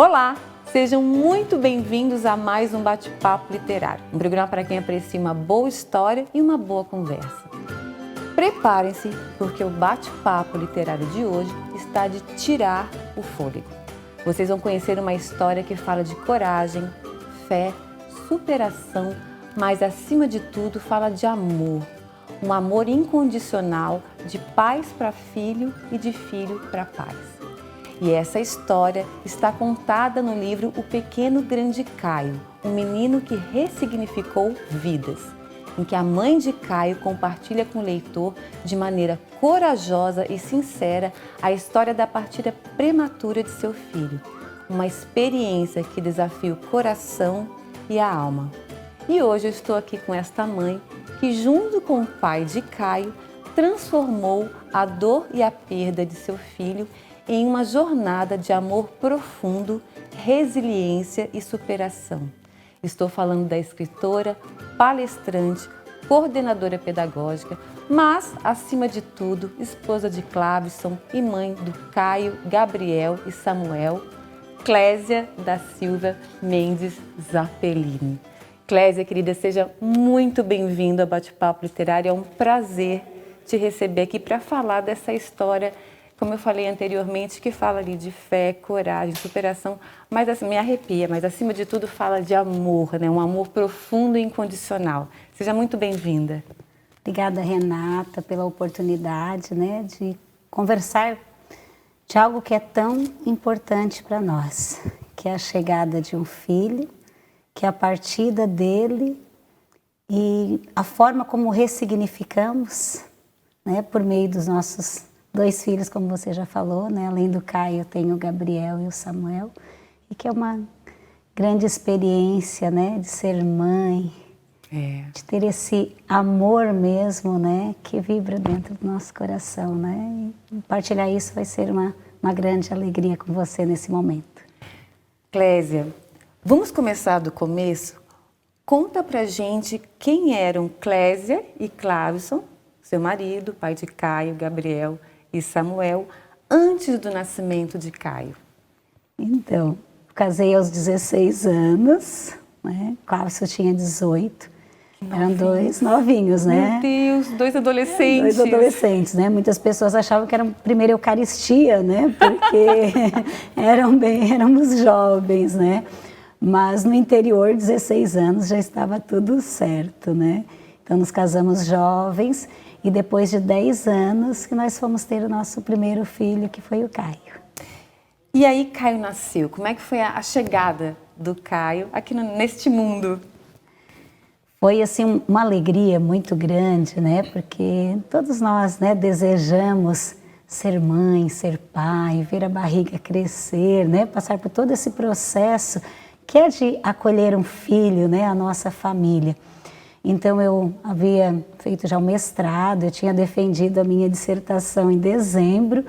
Olá, sejam muito bem-vindos a mais um Bate-Papo Literário, um programa para quem aprecia uma boa história e uma boa conversa. Preparem-se, porque o Bate-Papo Literário de hoje está de tirar o fôlego. Vocês vão conhecer uma história que fala de coragem, fé, superação, mas acima de tudo fala de amor. Um amor incondicional de pais para filho e de filho para pais. E essa história está contada no livro O Pequeno Grande Caio, um menino que ressignificou vidas, em que a mãe de Caio compartilha com o leitor de maneira corajosa e sincera a história da partida prematura de seu filho, uma experiência que desafia o coração e a alma. E hoje eu estou aqui com esta mãe que, junto com o pai de Caio, transformou a dor e a perda de seu filho em uma jornada de amor profundo, resiliência e superação. Estou falando da escritora, palestrante, coordenadora pedagógica, mas, acima de tudo, esposa de Clavison e mãe do Caio, Gabriel e Samuel, Clésia da Silva Mendes Zappellini. Clésia, querida, seja muito bem-vinda ao Bate-Papo Literário. É um prazer te receber aqui para falar dessa história, como eu falei anteriormente, que fala ali de fé, coragem, superação, mas assim, me arrepia, mas acima de tudo fala de amor, né? Um amor profundo e incondicional. Seja muito bem-vinda. Obrigada, Renata, pela oportunidade, né, de conversar de algo que é tão importante para nós, que é a chegada de um filho, que é a partida dele e a forma como ressignificamos, né, por meio dos nossos 2 filhos, como você já falou, né? Além do Caio, eu tenho o Gabriel e o Samuel, e que é uma grande experiência, né? De ser mãe, de ter esse amor mesmo, né? Que vibra dentro do nosso coração, né? E partilhar isso vai ser uma grande alegria com você nesse momento. Clésia, vamos começar do começo? Conta pra gente quem eram Clésia e Clavison, seu marido, pai de Caio, Gabriel e Samuel, antes do nascimento de Caio. Então, casei aos 16 anos, né? Clavison tinha 18. Eram 2 novinhos, né? Meu Deus, 2 adolescentes. 2 adolescentes, né? Muitas pessoas achavam que era a primeira Eucaristia, né? Porque éramos jovens, né? Mas no interior, 16 anos, já estava tudo certo, né? Então, nos casamos jovens. E depois de 10 anos que nós fomos ter o nosso primeiro filho, que foi o Caio. E aí Caio nasceu. Como é que foi a chegada do Caio aqui neste mundo? Foi assim uma alegria muito grande, né? Porque todos nós, né, desejamos ser mãe, ser pai, ver a barriga crescer, né? Passar por todo esse processo que é de acolher um filho, né? A nossa família. Então, eu havia feito já o mestrado, eu tinha defendido a minha dissertação em dezembro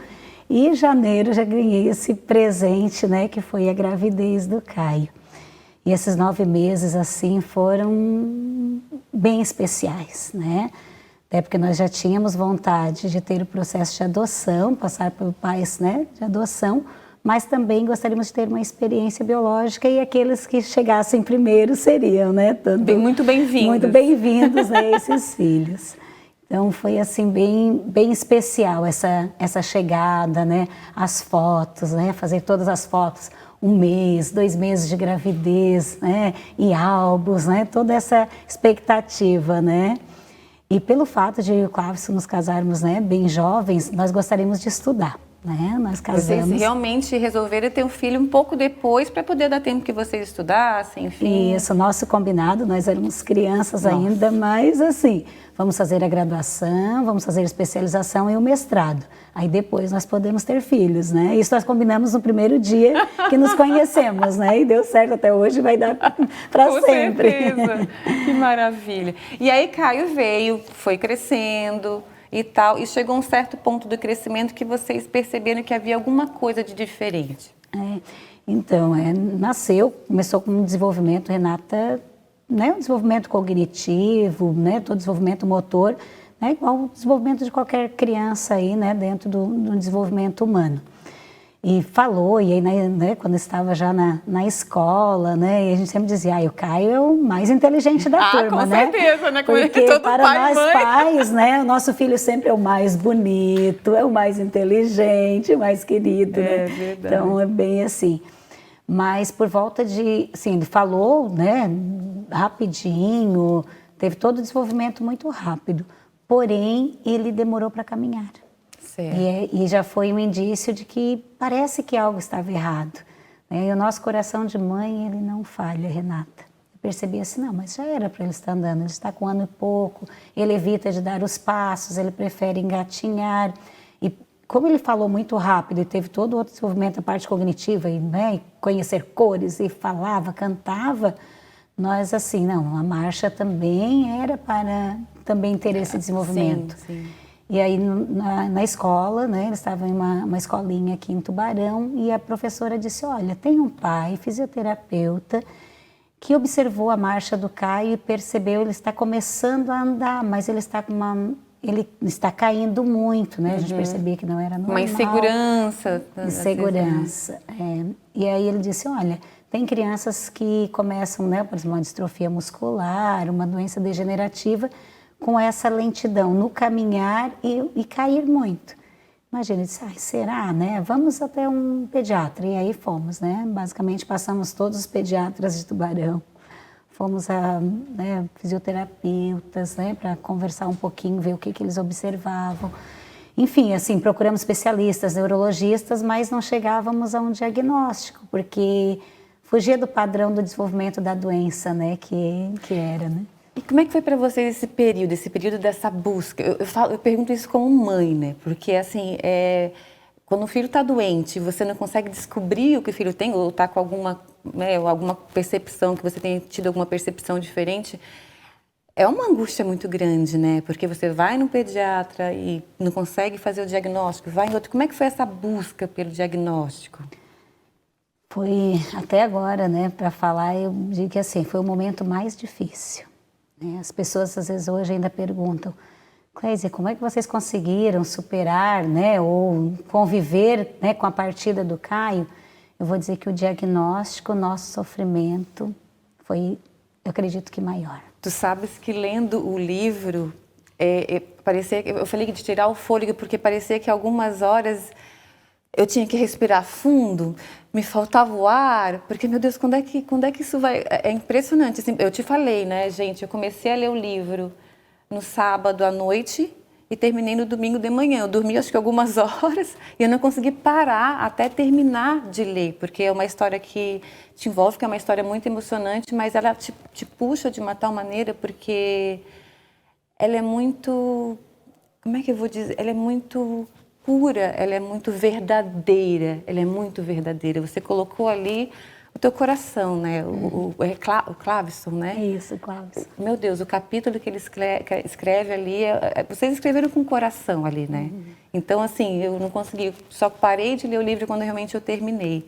e em janeiro já ganhei esse presente, né, que foi a gravidez do Caio. E esses 9 meses, assim, foram bem especiais, né? Até porque nós já tínhamos vontade de ter o processo de adoção, passar por pais, né, de adoção, mas também gostaríamos de ter uma experiência biológica e aqueles que chegassem primeiro seriam, né? Muito bem-vindos. Muito bem-vindos, né, esses filhos. Então foi assim bem especial essa chegada, né? As fotos, né? Fazer todas as fotos, 1 mês, 2 meses de gravidez, né? E álbuns, né? Toda essa expectativa, né? E pelo fato de eu e o Clavison nos casarmos, né, bem jovens, nós gostaríamos de estudar. Né? Nós casamos. Vocês realmente resolveram ter um filho um pouco depois para poder dar tempo que vocês estudassem, enfim. Isso, nosso combinado, nós éramos crianças ainda, mas assim, vamos fazer a graduação, vamos fazer a especialização e o mestrado. Aí depois nós podemos ter filhos, né? Isso nós combinamos no primeiro dia que nos conhecemos, né? E deu certo até hoje, vai dar para sempre. Com certeza, que maravilha. E aí Caio veio, foi crescendo e tal, e chegou a um certo ponto do crescimento que vocês perceberam que havia alguma coisa de diferente. Então, nasceu, começou com um desenvolvimento, Renata, né, um desenvolvimento cognitivo, né, todo desenvolvimento motor, né, igual o desenvolvimento de qualquer criança aí, né, dentro do desenvolvimento humano. E falou, e aí, né, quando estava já na escola, né, e a gente sempre dizia, o Caio é o mais inteligente da turma, né? Com certeza, né? Porque todo para pai, nós pais, né, o nosso filho sempre é o mais bonito, é o mais inteligente, o mais querido, né? Verdade. Então, é bem assim. Mas por volta de, assim, ele falou, né, rapidinho, teve todo o desenvolvimento muito rápido, porém, ele demorou para caminhar. E já foi um indício de que parece que algo estava errado, né? E o nosso coração de mãe, ele não falha, Renata. Eu percebi assim, não, mas já era para ele estar andando, ele está com 1 ano e pouco, ele evita de dar os passos, ele prefere engatinhar. E como ele falou muito rápido e teve todo o outro desenvolvimento, a parte cognitiva, e, né, e conhecer cores, e falava, cantava, nós assim, não, a marcha também era para também ter esse desenvolvimento. Sim. E aí na escola, né, eles estavam em uma escolinha aqui em Tubarão e a professora disse, olha, tem um pai, fisioterapeuta, que observou a marcha do Caio e percebeu, ele está começando a andar, mas ele está caindo muito, né? A gente percebia que não era normal. Uma insegurança. Insegurança, E aí ele disse, olha, tem crianças que começam, né, por exemplo, uma distrofia muscular, uma doença degenerativa, com essa lentidão no caminhar e cair muito. Imagina, eu disse, será, né? Vamos até um pediatra. E aí fomos, né? Basicamente passamos todos os pediatras de Tubarão. Fomos a, né, fisioterapeutas, né, para conversar um pouquinho, ver o que eles observavam. Enfim, assim, procuramos especialistas, neurologistas, mas não chegávamos a um diagnóstico, porque fugia do padrão do desenvolvimento da doença, né, que era, né? E como é que foi para vocês esse período dessa busca? Eu pergunto isso como mãe, né? Porque, assim, quando o filho está doente, você não consegue descobrir o que o filho tem, ou está com alguma percepção, que você tenha tido alguma percepção diferente, é uma angústia muito grande, né? Porque você vai no pediatra e não consegue fazer o diagnóstico, vai em outro. Como é que foi essa busca pelo diagnóstico? Foi, até agora, né, para falar, eu digo que assim, foi o momento mais difícil. As pessoas às vezes hoje ainda perguntam, Clésia, como é que vocês conseguiram superar, né, ou conviver, né, com a partida do Caio? Eu vou dizer que o diagnóstico, o nosso sofrimento foi, eu acredito que maior. Tu sabes que lendo o livro, parecia, eu falei de tirar o fôlego, porque parecia que algumas horas eu tinha que respirar fundo, me faltava o ar, porque, meu Deus, quando é que isso vai... É impressionante, assim, eu te falei, né, gente, eu comecei a ler o livro no sábado à noite e terminei no domingo de manhã. Eu dormi, acho que algumas horas, e eu não consegui parar até terminar de ler, porque é uma história que te envolve, que é uma história muito emocionante, mas ela te puxa de uma tal maneira, porque ela é muito... Como é que eu vou dizer? Ela é muito... pura, ela é muito verdadeira, Você colocou ali o teu coração, né? O Clavison, né? É isso, Clavison. Meu Deus, o capítulo que ele escreve ali, vocês escreveram com o coração ali, né? Então, assim, eu não consegui, só parei de ler o livro quando realmente eu terminei.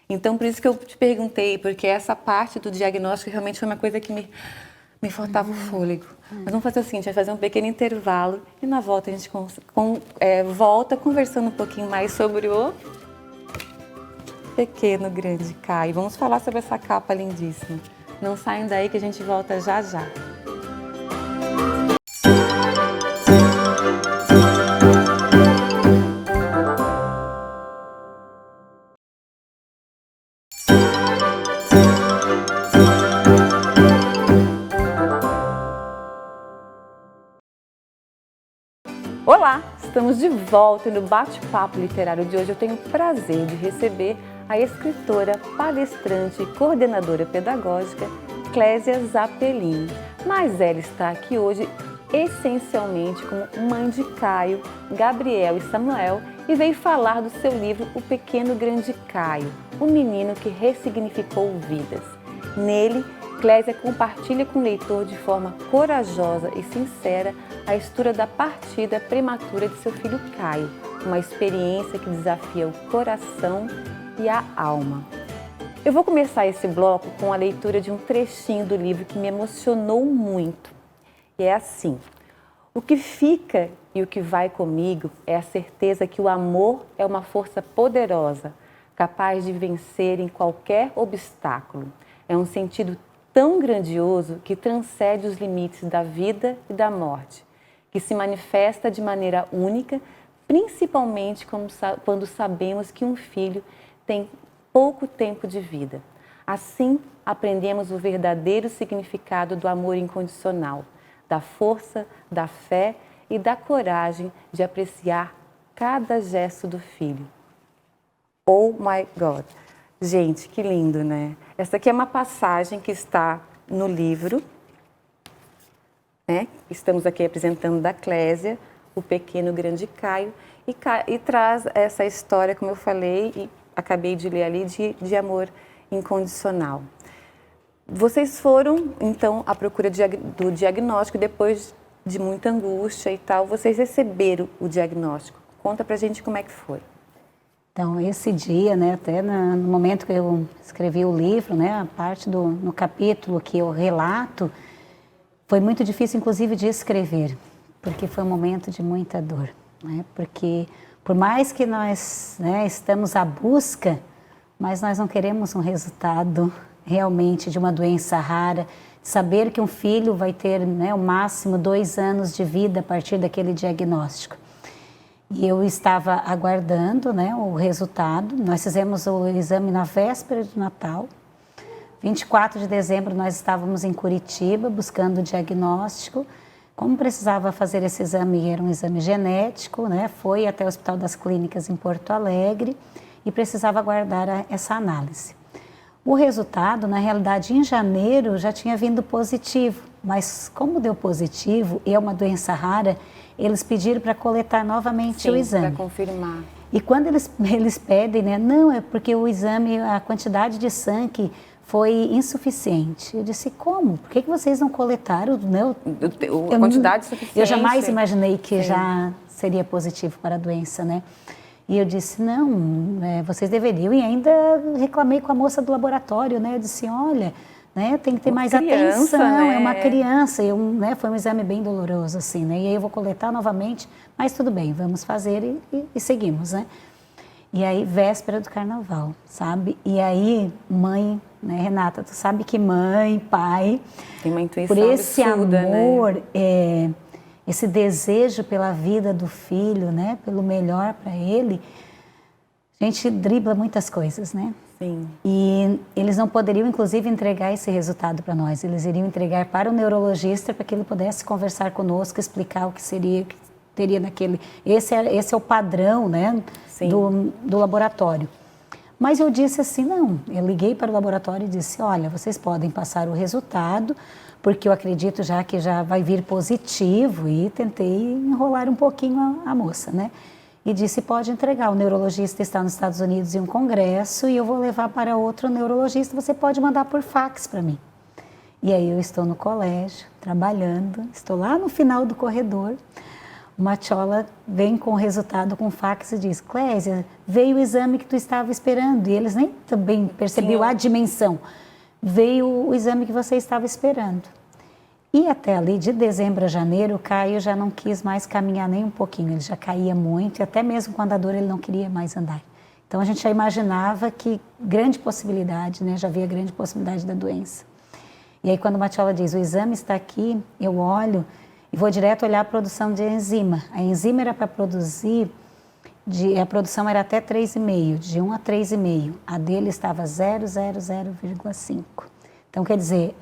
Então, por isso que eu te perguntei, porque essa parte do diagnóstico realmente foi uma coisa que me faltava o fôlego. Mas vamos fazer o seguinte, vai fazer um pequeno intervalo e na volta a gente volta conversando um pouquinho mais sobre o pequeno grande Caio. Vamos falar sobre essa capa lindíssima. Não saiam daí que a gente volta já já. Olá, estamos de volta no bate-papo literário de hoje. Eu tenho o prazer de receber a escritora, palestrante e coordenadora pedagógica Clésia Zappellini. Mas ela está aqui hoje essencialmente como mãe de Caio, Gabriel e Samuel e veio falar do seu livro O Pequeno Grande Caio, o menino que ressignificou vidas. Nele, Clésia compartilha com o leitor de forma corajosa e sincera a história da partida prematura de seu filho Caio, uma experiência que desafia o coração e a alma. Eu vou começar esse bloco com a leitura de um trechinho do livro que me emocionou muito. E é assim: o que fica e o que vai comigo é a certeza que o amor é uma força poderosa, capaz de vencer em qualquer obstáculo. É um sentido tão grandioso que transcende os limites da vida e da morte, que se manifesta de maneira única, principalmente quando sabemos que um filho tem pouco tempo de vida. Assim, aprendemos o verdadeiro significado do amor incondicional, da força, da fé e da coragem de apreciar cada gesto do filho. Oh my God! Gente, que lindo, né? Essa aqui é uma passagem que está no livro, né? Estamos aqui apresentando da Clésia, O Pequeno Grande Caio, e traz essa história, como eu falei, e acabei de ler ali, de amor incondicional. Vocês foram, então, à procura do diagnóstico, depois de muita angústia e tal, vocês receberam o diagnóstico. Conta pra gente como é que foi. Então, esse dia, né, até no momento que eu escrevi o livro, né, a parte no capítulo que eu relato, foi muito difícil, inclusive, de escrever, porque foi um momento de muita dor, né, porque por mais que nós, né, estamos à busca, mas nós não queremos um resultado realmente de uma doença rara, saber que um filho vai ter, né, o máximo 2 anos de vida a partir daquele diagnóstico. E eu estava aguardando, né, o resultado. Nós fizemos o exame na véspera de Natal. 24 de dezembro nós estávamos em Curitiba buscando o diagnóstico. Como precisava fazer esse exame, era um exame genético, né, foi até o Hospital das Clínicas em Porto Alegre e precisava aguardar essa análise. O resultado, na realidade, em janeiro já tinha vindo positivo, mas como deu positivo e é uma doença rara, eles pediram para coletar novamente o exame. Para confirmar. E quando eles pedem, né, não, é porque o exame, a quantidade de sangue foi insuficiente. Eu disse, como? Por que vocês não coletaram? Né, a quantidade suficiente? Eu jamais imaginei que já seria positivo para a doença, né? E eu disse, não, vocês deveriam, e ainda reclamei com a moça do laboratório, né? Eu disse, olha, né, tem que ter mais atenção, né? É uma criança, né, foi um exame bem doloroso, assim, né? E aí eu vou coletar novamente, mas tudo bem, vamos fazer e seguimos, né? E aí, véspera do carnaval, sabe? E aí, mãe, né, Renata, tu sabe que mãe, pai, tem uma intuição por esse absurda, amor, né? Esse desejo pela vida do filho, né, pelo melhor para ele, a gente dribla muitas coisas, né? Sim. E eles não poderiam, inclusive, entregar esse resultado para nós. Eles iriam entregar para o neurologista para que ele pudesse conversar conosco, explicar o que seria, que teria naquele... Esse é o padrão, né, do laboratório. Mas eu disse assim, não. Eu liguei para o laboratório e disse, olha, vocês podem passar o resultado, porque eu acredito já que já vai vir positivo, e tentei enrolar um pouquinho a moça, né? E disse, pode entregar, o neurologista está nos Estados Unidos em um congresso e eu vou levar para outro neurologista, você pode mandar por fax para mim. E aí eu estou no colégio, trabalhando, estou lá no final do corredor, uma tchola vem com o resultado com fax e diz, Clésia, veio o exame que tu estava esperando, e eles nem também percebiam a dimensão. Veio o exame que você estava esperando. E até ali, de dezembro a janeiro, o Caio já não quis mais caminhar nem um pouquinho, ele já caía muito, e até mesmo com a dor ele não queria mais andar. Então a gente já imaginava que grande possibilidade, né, já havia grande possibilidade da doença. E aí quando a Matiola diz, o exame está aqui, eu olho e vou direto olhar a produção de enzima. A enzima era para produzir, a produção era até 3,5, de 1 a 3,5. A dele estava 0,0,0,5. Então, quer dizer,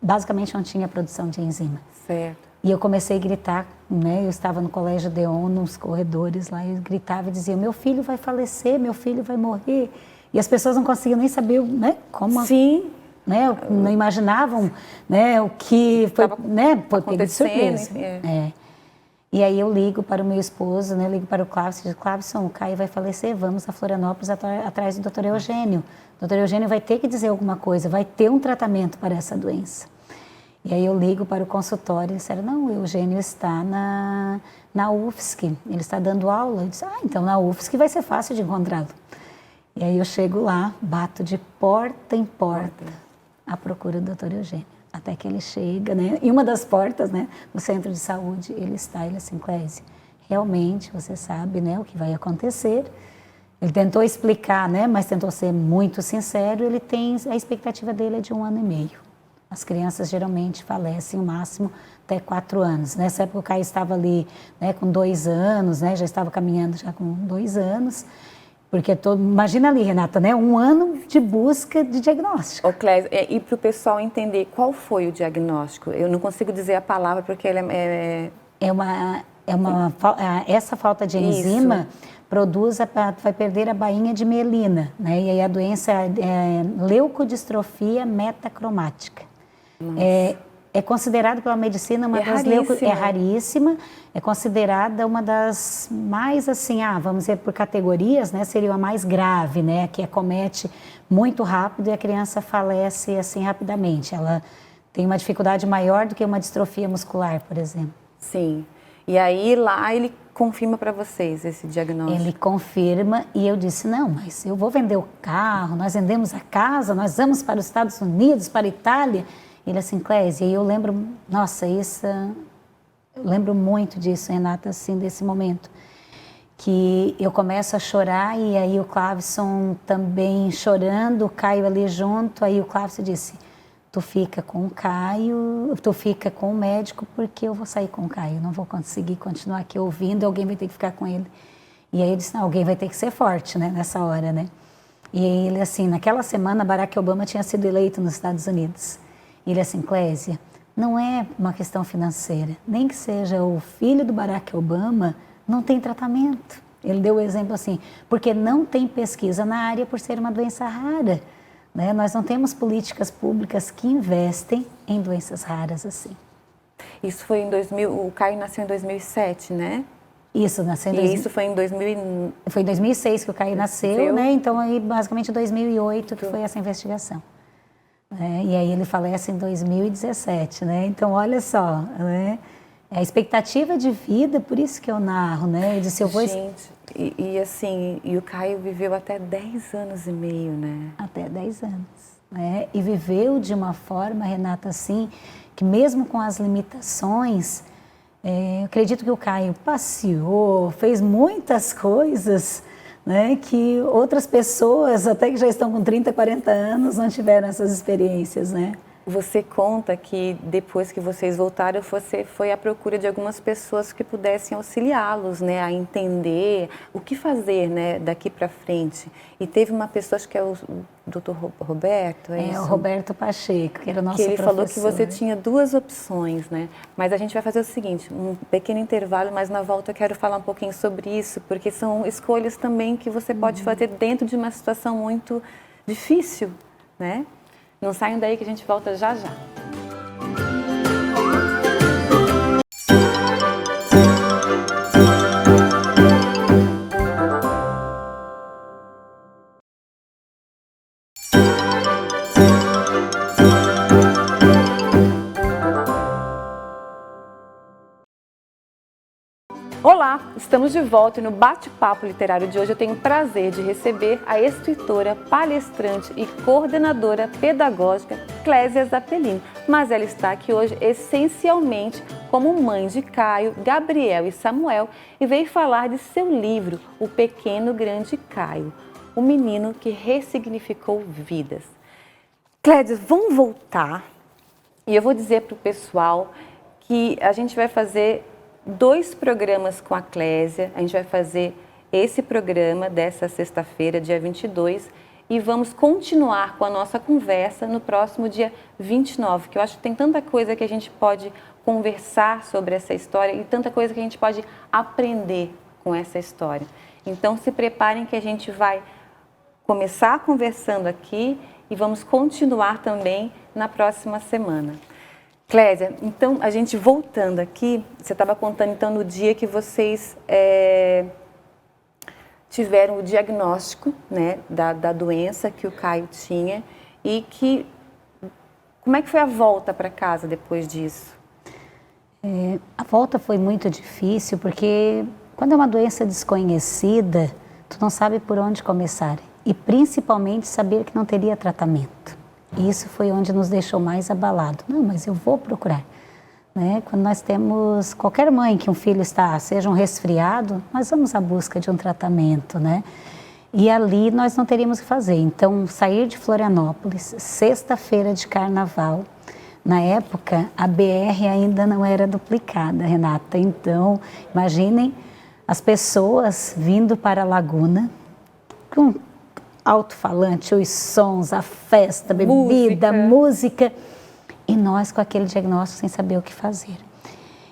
basicamente não tinha produção de enzima. Certo. E eu comecei a gritar, né? Eu estava no Colégio Deon, nos corredores lá, eu gritava e dizia, meu filho vai falecer, meu filho vai morrer. E as pessoas não conseguiam nem saber, né, como... Sim. Né, não imaginavam, né, o que foi, né, pego de surpresa. E aí eu ligo para o meu esposo, né, ligo para o Cláudio, digo, Cláudio, o Caio vai falecer, vamos a Florianópolis atrás do Dr. Eugênio. O Dr. Eugênio vai ter que dizer alguma coisa, vai ter um tratamento para essa doença. E aí eu ligo para o consultório e disseram, não, o Eugênio está na UFSC, ele está dando aula. Eu disse, então na UFSC vai ser fácil de encontrá-lo. E aí eu chego lá, bato de porta em porta à procura do Dr. Eugênio. Até que ele chega, né? Em uma das portas, né? No centro de saúde, ele assim, Clésia, realmente você sabe, né? O que vai acontecer. Ele tentou explicar, né, mas tentou ser muito sincero. A expectativa dele é de 1 ano e meio. As crianças geralmente falecem o máximo até 4 anos. Nessa época o Caio estava ali, né, com 2 anos, né, já estava caminhando já com 2 anos. Porque imagina ali, Renata, né, 1 ano de busca de diagnóstico. Ô, Clésia, e para o pessoal entender qual foi o diagnóstico? Eu não consigo dizer a palavra porque ele essa falta de enzima vai perder a bainha de mielina, né? E aí a doença é leucodistrofia metacromática. É considerado pela medicina uma das raríssima. É raríssima, é considerada uma das mais assim, vamos dizer por categorias, né? Seria a mais grave, né? Que acomete muito rápido e a criança falece assim rapidamente. Ela tem uma dificuldade maior do que uma distrofia muscular, por exemplo. Sim. E aí lá ele confirma para vocês esse diagnóstico? Ele confirma e eu disse, não, mas eu vou vender o carro, nós vendemos a casa, nós vamos para os Estados Unidos, para a Itália. Ele assim, Clésia, e eu lembro, nossa, eu lembro muito disso, Renata, assim, desse momento. Que eu começo a chorar e aí o Clavson também chorando, o Caio ali junto, aí o Clavson disse, tu fica com o Caio, tu fica com o médico porque eu vou sair com o Caio, não vou conseguir continuar aqui ouvindo, alguém vai ter que ficar com ele. E aí ele disse, não, alguém vai ter que ser forte, né, nessa hora, né. E ele assim, naquela semana Barack Obama tinha sido eleito nos Estados Unidos. E ele assim, Clésia, não é uma questão financeira, nem que seja o filho do Barack Obama, não tem tratamento. Ele deu o exemplo assim, porque não tem pesquisa na área por ser uma doença rara. Né? Nós não temos políticas públicas que investem em doenças raras assim. Isso foi em 2000, o Caio nasceu em 2007, né? Isso, nasceu em isso foi em 2000... Foi em 2006 que o Caio nasceu, né? Então aí basicamente em 2008 que foi essa investigação. E aí ele falece em 2017, né? Então olha só, né? A expectativa de vida, por isso que eu narro, né? Eu disse, eu vou... Gente, assim, o Caio viveu até 10 anos e meio, né? Até 10 anos, né? E viveu de uma forma, Renata, assim, que mesmo com as limitações, eu acredito que o Caio passeou, fez muitas coisas, né? Que outras pessoas, até que já estão com 30, 40 anos, não tiveram essas experiências, né? Você conta que depois que vocês voltaram, você foi à procura de algumas pessoas que pudessem auxiliá-los, né, a entender o que fazer, né, daqui para frente. E teve uma pessoa, acho que é o Dr. Roberto, é isso? O Roberto Pacheco, que era o nosso professor. Que ele professor. falou que você tinha 2 opções, né? Mas a gente vai fazer o seguinte, um pequeno intervalo, mas na volta eu quero falar um pouquinho sobre isso, porque são escolhas também que você pode fazer dentro de uma situação muito difícil, né? Não saiam daí que a gente volta já já. Olá, estamos de volta e no bate-papo literário de hoje eu tenho o prazer de receber a escritora, palestrante e coordenadora pedagógica Clésia Zappellini. Mas ela está aqui hoje essencialmente como mãe de Caio, Gabriel e Samuel e veio falar de seu livro, O Pequeno Grande Caio, o menino que ressignificou vidas. Clésia, vamos voltar e eu vou dizer para o pessoal que a gente vai fazer 2 programas com a Clésia. A gente vai fazer esse programa dessa sexta-feira, dia 22, e vamos continuar com a nossa conversa no próximo dia 29, que eu acho que tem tanta coisa que a gente pode conversar sobre essa história e tanta coisa que a gente pode aprender com essa história. Então, se preparem que a gente vai começar conversando aqui e vamos continuar também na próxima semana. Clésia, então, a gente voltando aqui, você estava contando então no dia que vocês tiveram o diagnóstico, né, da doença que o Caio tinha e que, como é que foi a volta para casa depois disso? A volta foi muito difícil porque quando é uma doença desconhecida, tu não sabe por onde começar e principalmente saber que não teria tratamento. Isso foi onde nos deixou mais abalado. Não, mas eu vou procurar. Né? Quando nós temos, qualquer mãe que um filho está, seja um resfriado, nós vamos à busca de um tratamento, né? E ali nós não teríamos o que fazer. Então, sair de Florianópolis, sexta-feira de carnaval, na época a BR ainda não era duplicada, Renata. Então, imaginem as pessoas vindo para a Laguna com alto-falante, os sons, a festa, a bebida, música, e nós com aquele diagnóstico sem saber o que fazer.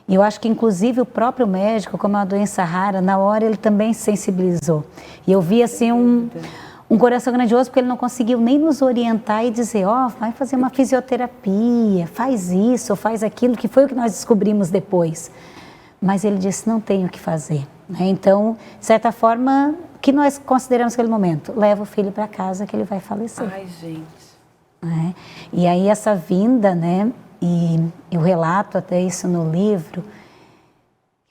E eu acho que, inclusive, o próprio médico, como é uma doença rara, na hora ele também se sensibilizou. E eu vi, assim, um coração grandioso, porque ele não conseguiu nem nos orientar e dizer, vai fazer uma fisioterapia, faz isso, faz aquilo, que foi o que nós descobrimos depois. Mas ele disse, não tenho o que fazer. Então, de certa forma, o que nós consideramos naquele momento? Leva o filho para casa que ele vai falecer. Ai, gente. E aí essa vinda, né? E eu relato até isso no livro,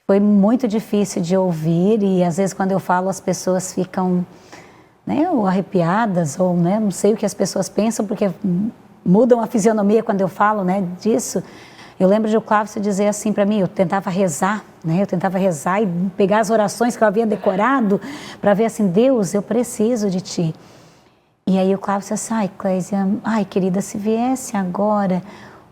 foi muito difícil de ouvir e às vezes quando eu falo as pessoas ficam, né, ou arrepiadas ou, né, não sei o que as pessoas pensam porque mudam a fisionomia quando eu falo, né, disso. Eu lembro de o Clávio dizer assim para mim, eu tentava rezar, né, e pegar as orações que eu havia decorado para ver assim, Deus, eu preciso de Ti. E aí o Clávio disse assim, ai, Clésia, ai, querida, se viesse agora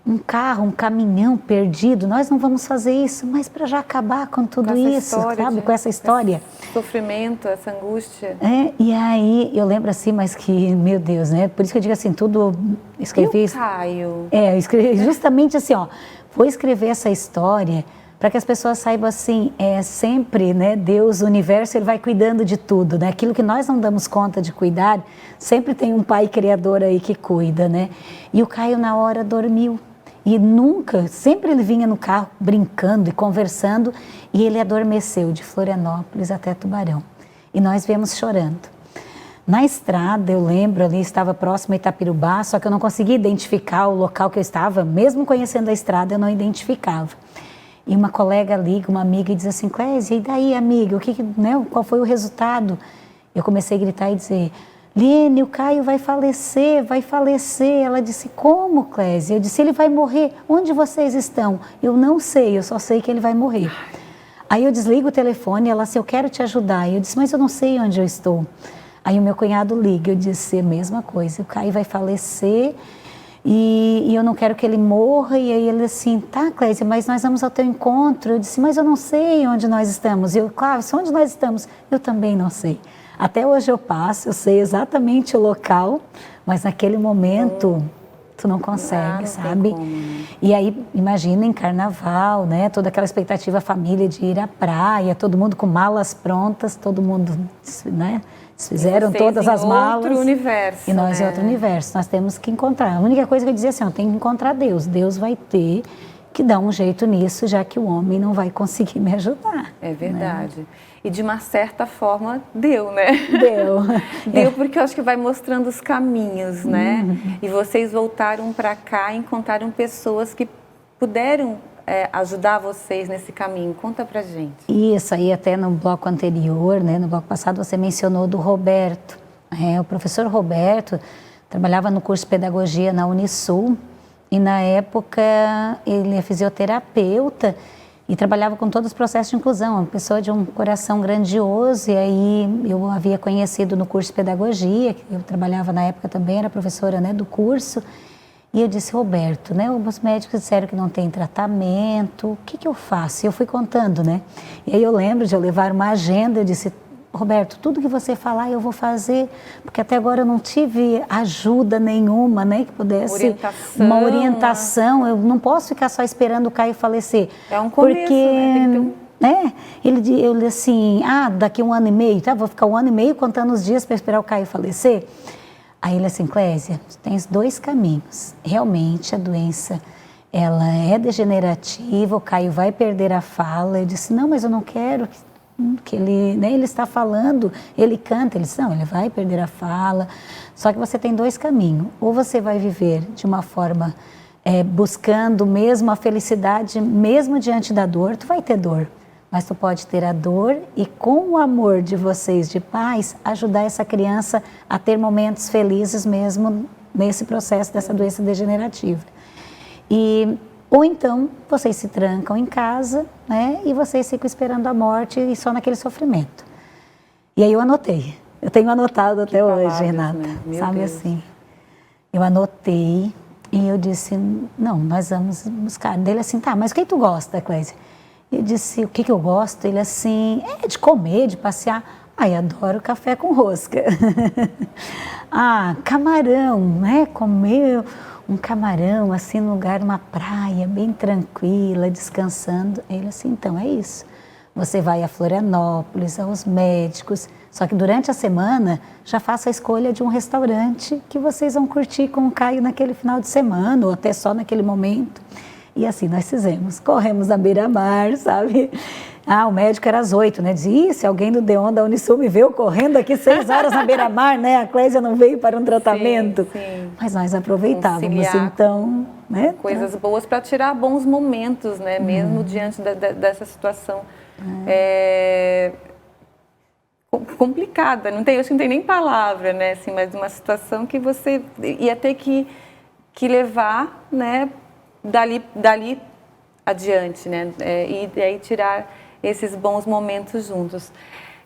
um carro, um caminhão perdido, nós não vamos fazer isso, mas para já acabar com tudo isso, sabe? Com essa história. Esse sofrimento, essa angústia. E aí eu lembro assim, mas que, meu Deus, né? Por isso que eu digo assim, tudo escrevi. E o Caio? Eu escrevi justamente assim, vou escrever essa história para que as pessoas saibam assim, sempre, né? Deus, o universo, ele vai cuidando de tudo, né? Aquilo que nós não damos conta de cuidar, sempre tem um pai criador aí que cuida, né? E o Caio na hora dormiu. E nunca, sempre ele vinha no carro brincando e conversando e ele adormeceu de Florianópolis até Tubarão. E nós viemos chorando. Na estrada, eu lembro, ali estava próximo a Itapirubá, só que eu não conseguia identificar o local que eu estava, mesmo conhecendo a estrada, eu não identificava. E uma colega liga, uma amiga, e diz assim, Clésia, e daí, amiga, qual foi o resultado? Eu comecei a gritar e dizer, Liene, o Caio vai falecer, vai falecer. Ela disse, como, Clésia? Eu disse, ele vai morrer. Onde vocês estão? Eu não sei, eu só sei que ele vai morrer. Aí eu desligo o telefone, ela disse, eu quero te ajudar. Eu disse, mas eu não sei onde eu estou. Aí o meu cunhado liga, eu disse, a mesma coisa, o Caio vai falecer e eu não quero que ele morra. E aí ele assim, tá, Clésia, mas nós vamos ao teu encontro. Eu disse, mas eu não sei onde nós estamos. Eu, claro, onde nós estamos? Eu também não sei. Até hoje eu passo, eu sei exatamente o local, mas naquele momento tu não consegue, sabe? E aí, imagina em carnaval, né? Toda aquela expectativa, a família de ir à praia, todo mundo com malas prontas, todo mundo, né? Fizeram todas as malas. Outro universo. E nós é outro universo, nós temos que encontrar. A única coisa que eu dizia assim, eu tenho que encontrar Deus. Deus vai ter que dar um jeito nisso, já que o homem não vai conseguir me ajudar. É verdade. Né? E de uma certa forma, deu, né? Deu. Porque eu acho que vai mostrando os caminhos, né? E vocês voltaram para cá e encontraram pessoas que puderam ajudar vocês nesse caminho. Conta pra gente. Isso aí até no bloco anterior, né? No bloco passado você mencionou do Roberto. O professor Roberto trabalhava no curso de pedagogia na Unisul e na época ele é fisioterapeuta e trabalhava com todos os processos de inclusão, uma pessoa de um coração grandioso. E aí eu havia conhecido no curso de pedagogia, eu trabalhava na época também, era professora, né, do curso, e eu disse, Roberto, né, os médicos disseram que não tem tratamento, o que eu faço? E eu fui contando, né, e aí eu lembro de eu levar uma agenda, eu disse, Roberto, tudo que você falar eu vou fazer, porque até agora eu não tive ajuda nenhuma, né, que pudesse uma orientação. Eu não posso ficar só esperando o Caio falecer. É um começo, porque, né, ele assim, daqui 1 ano e meio, tá? Vou ficar 1 ano e meio contando os dias para esperar o Caio falecer. Aí ele assim, Clésia, tu tens 2 caminhos. Realmente a doença, ela é degenerativa, o Caio vai perder a fala. Eu disse, não, mas eu não quero que ele, né, ele está falando, ele canta, ele disse, não, ele vai perder a fala, só que você tem 2 caminhos, ou você vai viver de uma forma buscando mesmo a felicidade, mesmo diante da dor, tu vai ter dor, mas tu pode ter a dor e com o amor de vocês, de pais, ajudar essa criança a ter momentos felizes mesmo nesse processo dessa doença degenerativa. Ou então, vocês se trancam em casa, né, e vocês ficam esperando a morte e só naquele sofrimento. E aí eu anotei. Eu tenho anotado até hoje, palavras, Renata. né? Meu Sabe Deus. assim? Eu anotei e eu disse, não, nós vamos buscar. Dele assim, tá, mas o que tu gosta, Clésia? Eu disse, o que eu gosto? Ele assim, de comer, de passear. Ai, adoro café com rosca. Ah, camarão, né? Comer um camarão assim no lugar, numa praia, bem tranquila, descansando. Ele assim, então é isso. Você vai a Florianópolis, aos médicos, só que durante a semana já faça a escolha de um restaurante que vocês vão curtir com o Caio naquele final de semana, ou até só naquele momento. E assim nós fizemos, corremos na beira-mar, sabe? Ah, o médico era às 8, né? Dizia, se alguém do Deon da Unisul me veio correndo aqui 6 horas na beira-mar, né? A Clésia não veio para um tratamento. Sim, sim. Mas nós aproveitávamos, Conciliar então, né? coisas boas para tirar bons momentos, né? Mesmo diante dessa situação complicada. Não tem, acho que não tem nem palavra, né? Assim, mas uma situação que você ia ter que levar, né? Dali adiante, né? E aí tirar esses bons momentos juntos.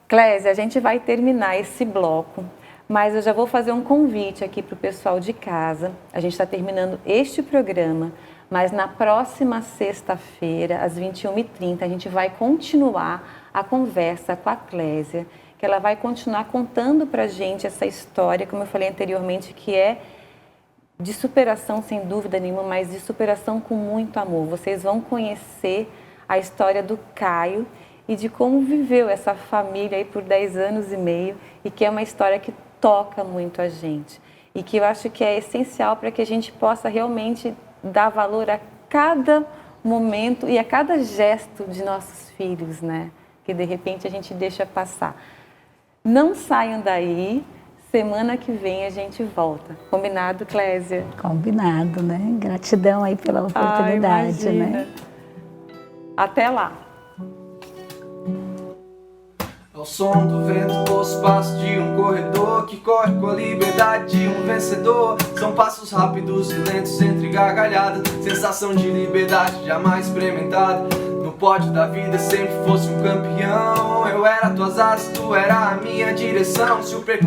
Clésia, a gente vai terminar esse bloco, mas eu já vou fazer um convite aqui para o pessoal de casa. A gente está terminando este programa, mas na próxima sexta-feira, às 21h30, a gente vai continuar a conversa com a Clésia, que ela vai continuar contando para a gente essa história, como eu falei anteriormente, que é de superação, sem dúvida nenhuma, mas de superação com muito amor. Vocês vão conhecer a história do Caio e de como viveu essa família aí por 10 anos e meio e que é uma história que toca muito a gente e que eu acho que é essencial para que a gente possa realmente dar valor a cada momento e a cada gesto de nossos filhos, né? Que de repente a gente deixa passar. Não saiam daí. Semana que vem a gente volta. Combinado, Clésia? Combinado, né? Gratidão aí pela oportunidade, né? Até lá. Ao som do vento, os passos de um corredor que corre com a liberdade de um vencedor. São passos rápidos e lentos entre gargalhadas, sensação de liberdade jamais experimentada. No pódio da vida sempre fosse um campeão. Eu era tuas asas, tu era a minha direção. Se o percurso